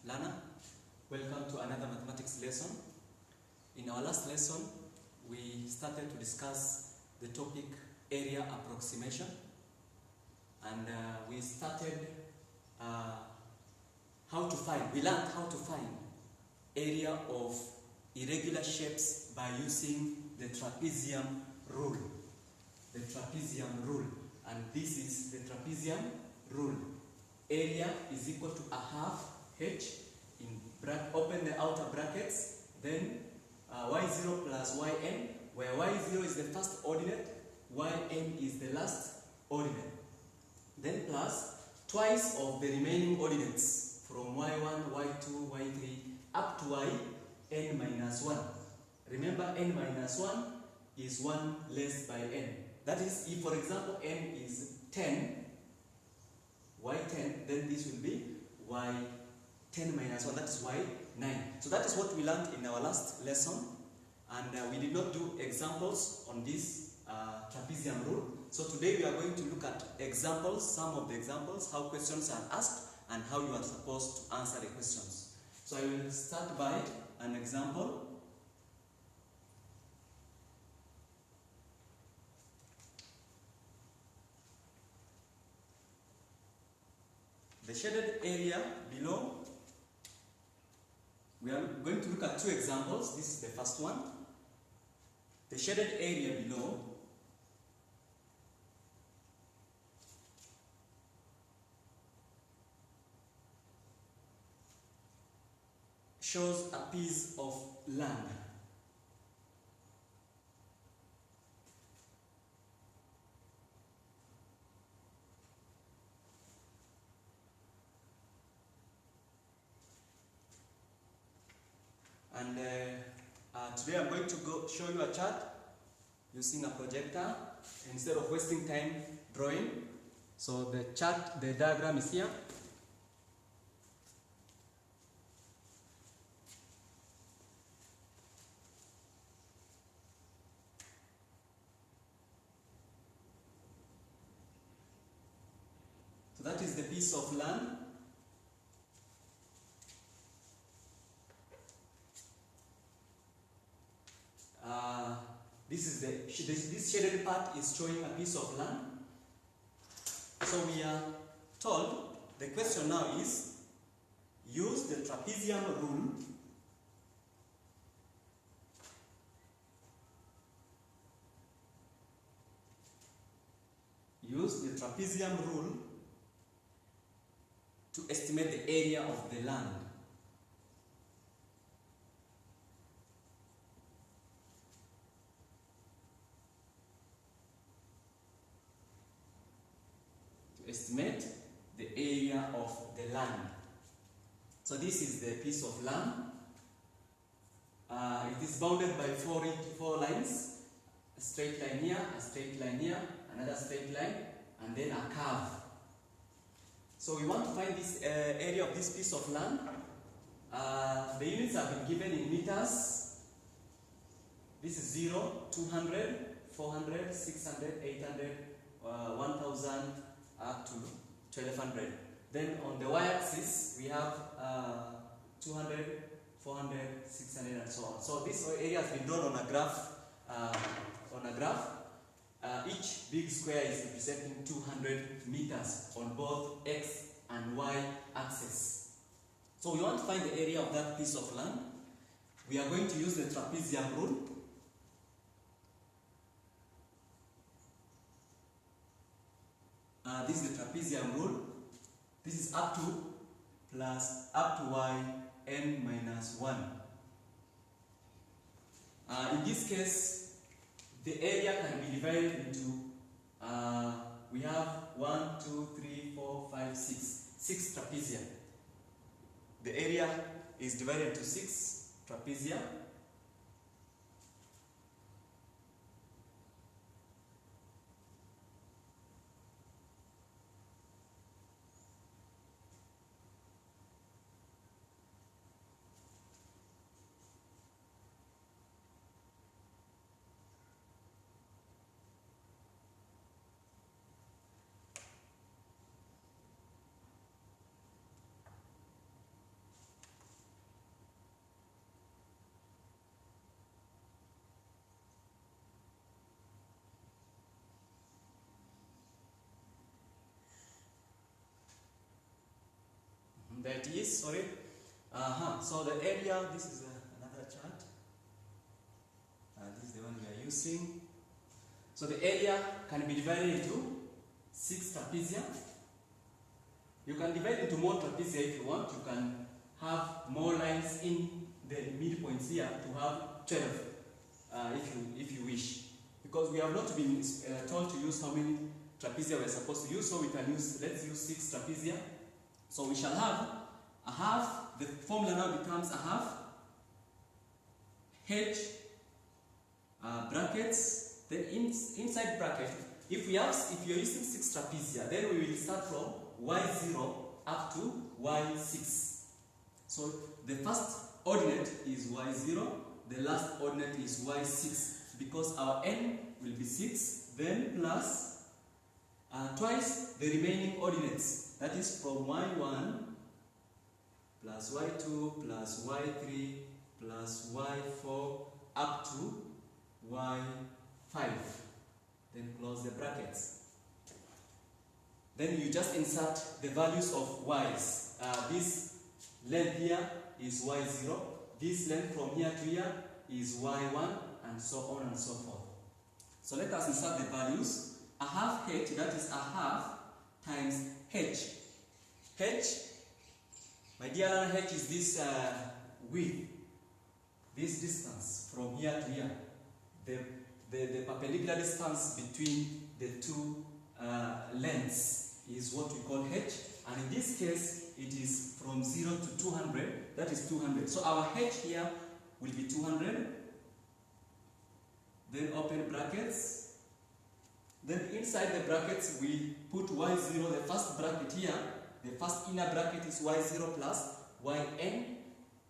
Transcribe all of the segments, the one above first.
learner. Welcome to another mathematics lesson. In our last lesson, we started to discuss the topic area approximation, and we started we learned how to find area of irregular shapes by using the trapezium rule. The trapezium rule, and this is the trapezium rule. Area is equal to a half h in open the outer brackets, then y0 plus yn, where y0 is the first ordinate, yn is the last ordinate. Then plus twice of the remaining ordinates from y1, y2, y3 up to yn minus 1. Remember, n minus 1 is 1 less by n. That is, if for example n is 10, y10, then this will be y10 minus 1, that is y9. So that is what we learned in our last lesson, and we did not do examples on this trapezium rule. So today we are going to look at examples, some of the examples, how questions are asked and how you are supposed to answer the questions. So I will start by an example. The shaded area below, we are going to look at two examples. This is the first one. The shaded area below shows a piece of land. And today I'm going to show you a chart using a projector instead of wasting time drawing. So the chart, the diagram is here. So that is the piece of land. This shaded part is showing a piece of land. So we are told, the question now is, use the trapezium rule to estimate the area of the land. Estimate the area of the land. So this is the piece of land. It is bounded by four lines. A straight line here, a straight line here, another straight line, and then a curve. So we want to find this area of this piece of land. The units have been given in meters. This is 0, 200, 400, 600, 800, 1000, up to 1200. Then on the y-axis we have 200, 400, 600, and so on. So this area has been drawn on a graph. Each big square is representing 200 meters on both x and y axis. So we want to find the area of that piece of land. We are going to use the trapezium rule. This is the trapezium rule. This is up to yn minus 1. In this case, the area can be divided into, we have 1, 2, 3, 4, 5, 6 trapezia. The area is divided into 6 trapezia. There it is, sorry. So the area, this is another chart. This is the one we are using. So the area can be divided into 6 trapezia. You can divide into more trapezia if you want. You can have more lines in the midpoints here to have 12 if you wish. Because we have not been told to use how many trapezia we are supposed to use, so we can use, let's use 6 trapezia. So we shall have a half, the formula now becomes a half, h, brackets, then inside bracket, if you're using 6 trapezia, then we will start from y0 up to y6. So the first ordinate is y0, the last ordinate is y6, because our n will be 6, then plus twice the remaining ordinates, that is from y1 plus y2 plus y3 plus y4 up to y5. Then close the brackets. Then you just insert the values of y's. This length here is y0, this length from here to here is y1, and so on and so forth. So let us insert the values. A half h, that is a half times h. H, my dear h is this width, this distance from here to here. The perpendicular distance between the two lengths is what we call h. And in this case, it is from 0 to 200, that is 200. So our h here will be 200. Then open brackets. Then inside the brackets, we put y0, the first bracket here, the first inner bracket is y0 plus yn,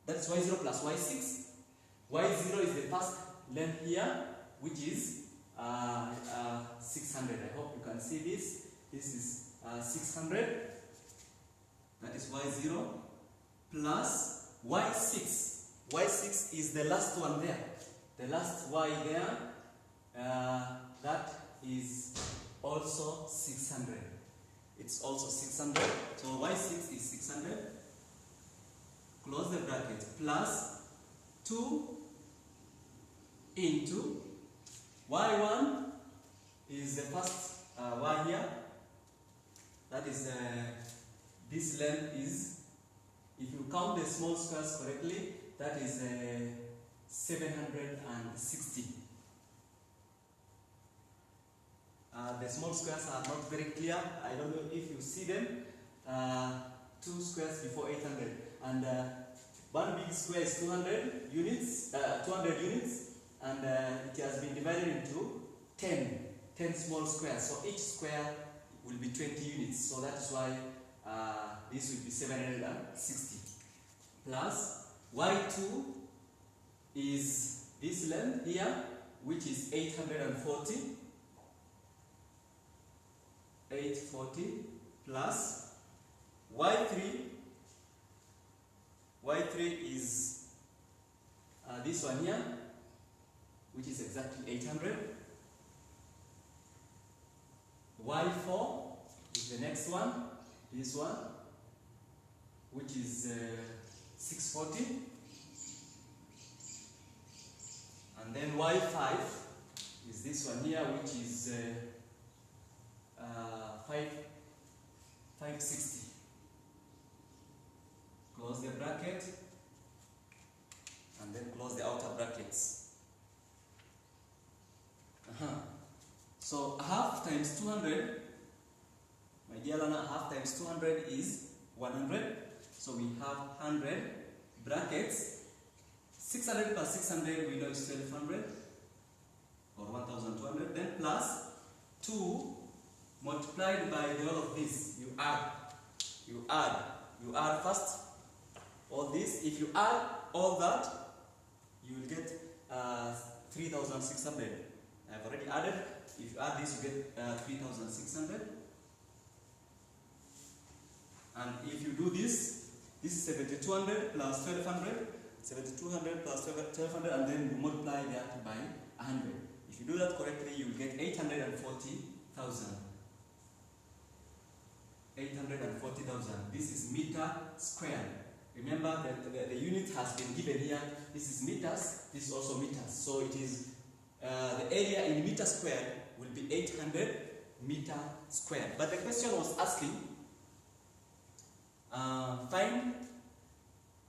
that's y0 plus y6. y0 is the first length here, which is 600. I hope you can see this. This is 600, that is y0, plus y6. y6 is the last one there, the last y there, that is also 600. It's also 600. So y6 is 600. Close the bracket. Plus 2 into y1 is the first y here. That is this length is, if you count the small squares correctly, that is 760. The small squares are not very clear. I don't know if you see them. 2 squares before 800. And one big square is 200 units, and it has been divided into 10 small squares. So each square will be 20 units. So that is why this will be 760. Plus y2 is this length here, which is 840. 840 plus y3 is this one here, which is exactly 800. y4 is the next one, this one, which is 640, and then y5 is this one here, which is 560. Close the bracket and then close the outer brackets. So half times 200, my dear learner, half times 200 is 100. So we have 100 brackets. 600 plus 600 we know is 1200 or 1200. Then plus 2 multiplied by the whole of this. You add first all this. If you add all that, you will get 3600. I've already added. If you add this, you get 3600. And if you do this, this is 7200 plus 1200, 7200 plus 1200, and then you multiply that by 100. If you do that correctly, you will get 840,000. 840,000. This is meter squared. Remember that the unit has been given here. This is meters, this is also meters. So it is the area in meter squared will be 800 meter squared. But the question was asking,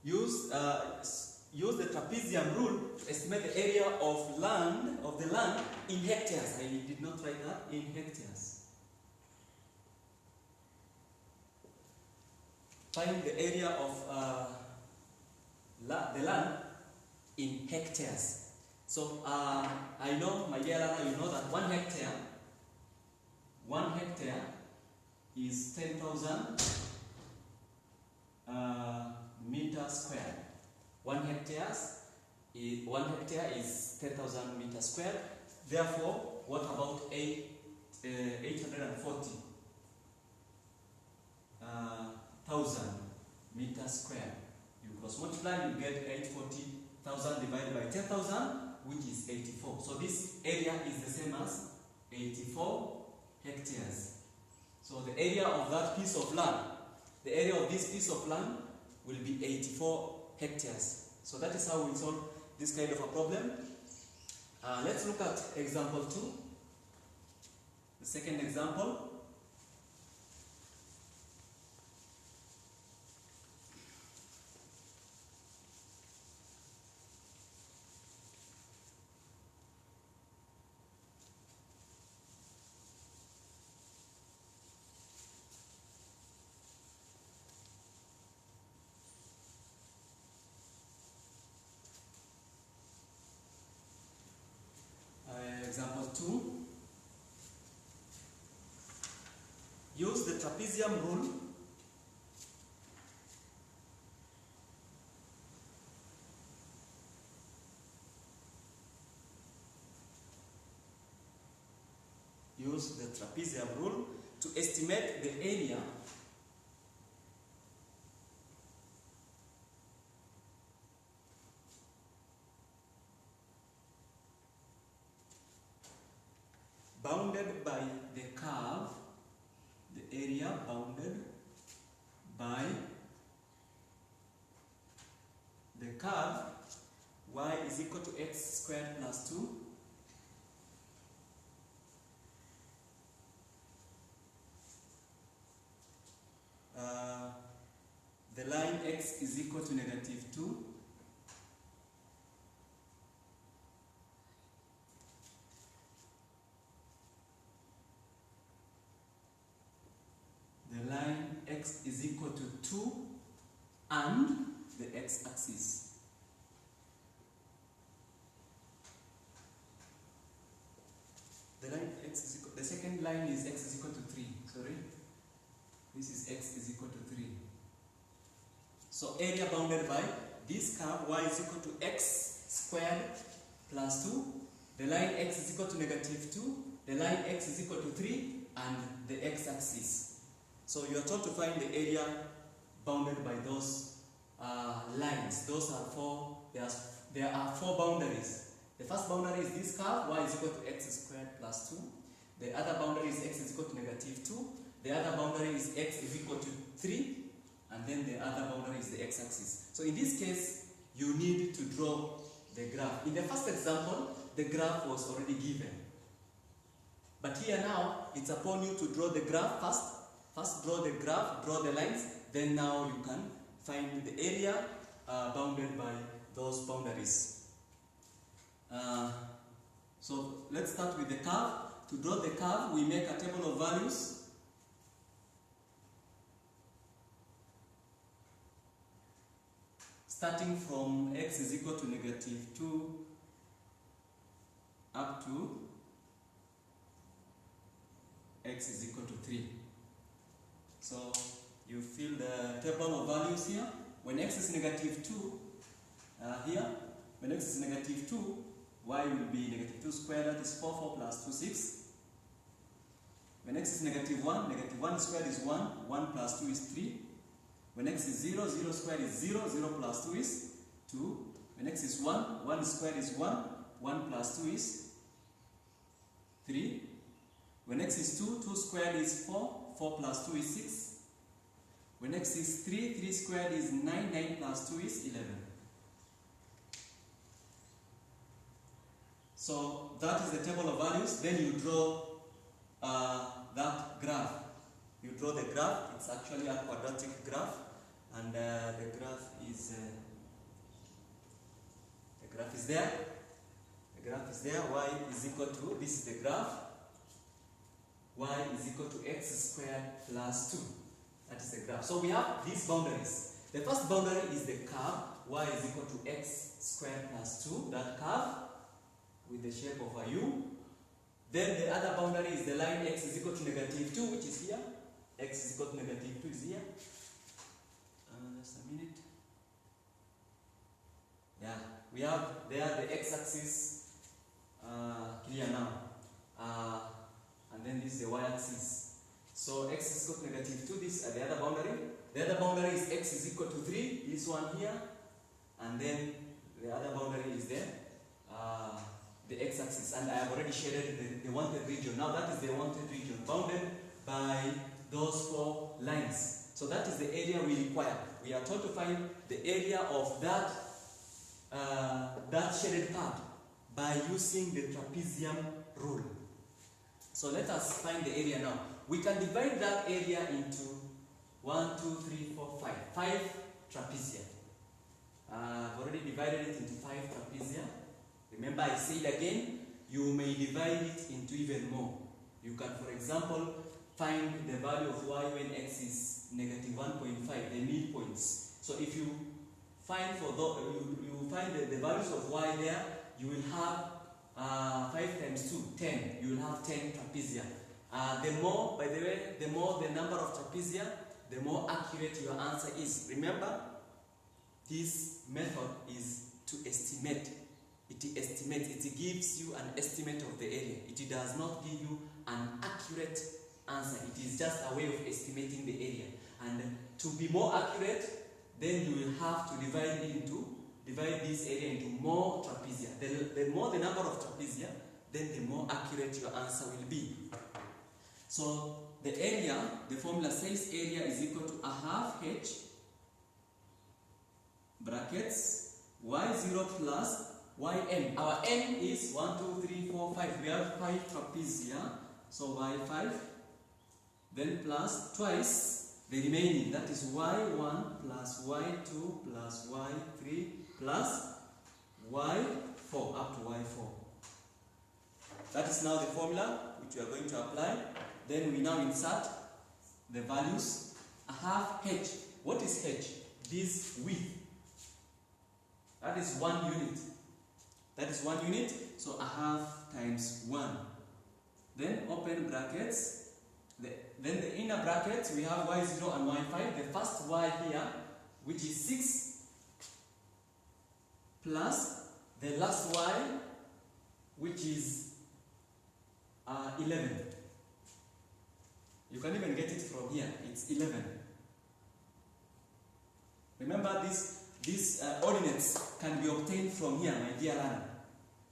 use the trapezium rule to estimate the area of the land in hectares. I did not write that, in hectares. Find the area of the land in hectares. So I know, my dear learner, you know that 1 hectare is 10,000 meters squared. 1 hectare is 10,000 meters squared. Therefore, what about 840,000 meters squared? You cross multiply, you get 840,000 divided by 10,000, which is 84. So this area is the same as 84 hectares. So the area of that piece of land, the area of this piece of land will be 84 hectares. So that is how we solve this kind of a problem. Let's look at example 2. The second example. Example 2. Use the trapezium rule to estimate the area bounded by the curve, the area bounded by the curve y is equal to x squared plus 2 the line x is equal to -2 the line x is equal to 2 and the x-axis. The line x is equal, the second line is x is equal to 3. Sorry, this is x is equal to 3. So area bounded by this curve y is equal to x squared plus 2. The line x is equal to -2. The line x is equal to 3 and the x-axis. So you are told to find the area bounded by those lines. Those are four. There are four boundaries. The first boundary is this curve, y is equal to x squared plus 2. The other boundary is x is equal to -2. The other boundary is x is equal to 3. And then the other boundary is the x-axis. So in this case, you need to draw the graph. In the first example, the graph was already given. But here now, it's upon you to draw the graph first. First draw the graph, draw the lines. Then now you can find the area bounded by those boundaries. So let's start with the curve. To draw the curve, we make a table of values. Starting from x is equal to -2 up to x is equal to 3. So you fill the table of values here. When x is -2, here, when x is -2, y will be -2 squared, that is 4 plus 2, 6. When x is -1, -1 squared is 1, 1 plus 2 is 3. When x is 0, 0 squared is 0, 0 plus 2 is 2. When x is 1, 1 squared is 1, 1 plus 2 is 3. When x is 2, 2 squared is 4, 4 plus 2 is 6. When x is 3, 3 squared is 9, 9 plus 2 is 11. So that is the table of values. Then you draw that graph. You draw the graph. It's actually a quadratic graph, and the graph is there. The graph is there. Y is equal to, this is the graph. Y is equal to x squared plus 2. That is the graph. So we have these boundaries. The first boundary is the curve. Y is equal to x squared plus 2. That curve with the shape of a U. Then the other boundary is the line x is equal to negative 2, which is here. X is equal to negative 2 is here. Just a minute. Yeah, we have there the x-axis clear now. And then this is the y-axis. So x is equal to negative 2, this is the other boundary. The other boundary is x is equal to 3, this one here. And then the other boundary is there. The x-axis, and I have already shaded the wanted region. Now that is the wanted region bounded by those 4 lines. So that is the area we require. We are told to find the area of that shaded part by using the trapezium rule. So let us find the area now. We can divide that area into 1, 2, 3, 4, 5. 5 trapezia. I've already divided it into 5 trapezia. Remember, I said again, you may divide it into even more. You can, for example, find the value of y when x is negative 1.5, the midpoints. So if you find you find the values of y there, you will have 5 times 2, 10. You will have 10 trapezia. The more, by the way, the more the number of trapezia, the more accurate your answer is. Remember, this method is to estimate. It estimates, it gives you an estimate of the area. It does not give you an accurate answer. It is just a way of estimating the area. And to be more accurate, then you will have to divide this area into more trapezia. The more the number of trapezia, then the more accurate your answer will be. So the area, the formula says area is equal to a half h brackets y0 plus yn. Our n is 1, 2, 3, 4, 5. We have 5 trapezia, so y5. Then plus twice the remaining, that is y1 plus y2 plus y3 plus y4 up to y4. That is now the formula which we are going to apply. Then we now insert the values. A half h. What is h? This width. That is 1 unit. That is 1 unit. So a half times 1. Then open brackets. Then the inner brackets, we have y0 and y5. The first y here, which is 6, plus the last y, which is 11. You can even get it from here. It's 11. Remember, these ordinates can be obtained from here, my dear learner.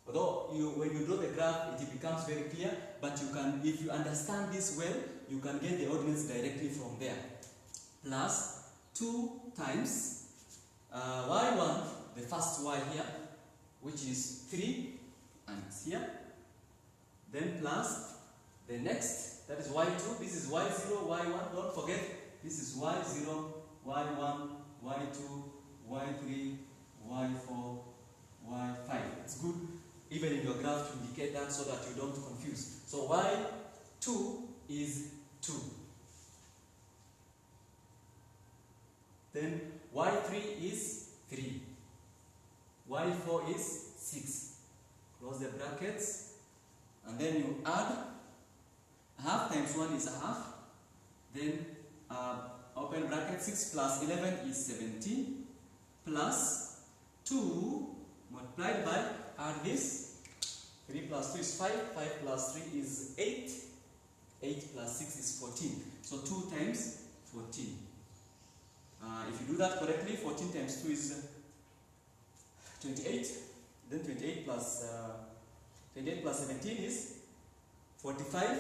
Although when you draw the graph, it becomes very clear, but you can, if you understand this well, you can get the ordinates directly from there. Plus 2 times y1, the first y here, which is 3, and it's here. Then plus the next, that is y2, this is y0, y1, don't forget, this is y0, y1, y2, y3, y4, y5. It's good even in your graph to indicate that so that you don't confuse. So y2 is 2. Then y3 is 3. y4 is 6. Close the brackets. And then you add. Half times 1 is a half. Then open bracket. 6 plus 11 is 17. Plus 2 multiplied by, add this. 3 plus 2 is 5. 5 plus 3 is 8. 8 plus 6 is 14. So 2 times 14. If you do that correctly, 14 times 2 is 28. Then 28 plus 17 is 45.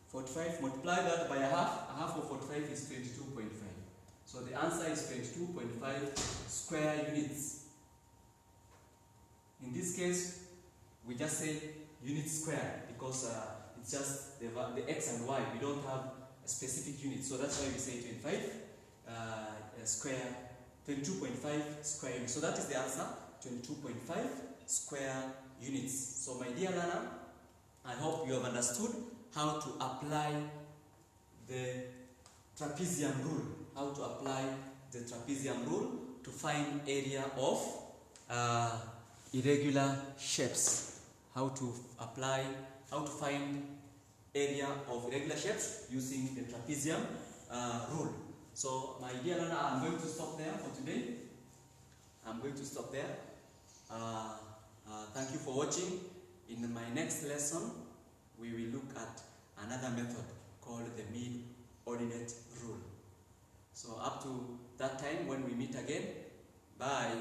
45, multiply that by a half. A half of 45 is 22.5. So the answer is 22.5 square units. In this case, we just say unit square because it's just the x and y. We don't have a specific unit. So that's why we say 22.5 square units. So that is the answer, 22.5 square units. So my dear learner, I hope you have understood how to apply the trapezium rule. How to apply the trapezium rule to find area of irregular shapes. How to find area of irregular shapes using the trapezium rule. So my dear learner, I'm going to stop there for today. I'm going to stop there. Thank you for watching. In my next lesson, we will look at another method called the mid-ordinate rule. So up to that time when we meet again, bye.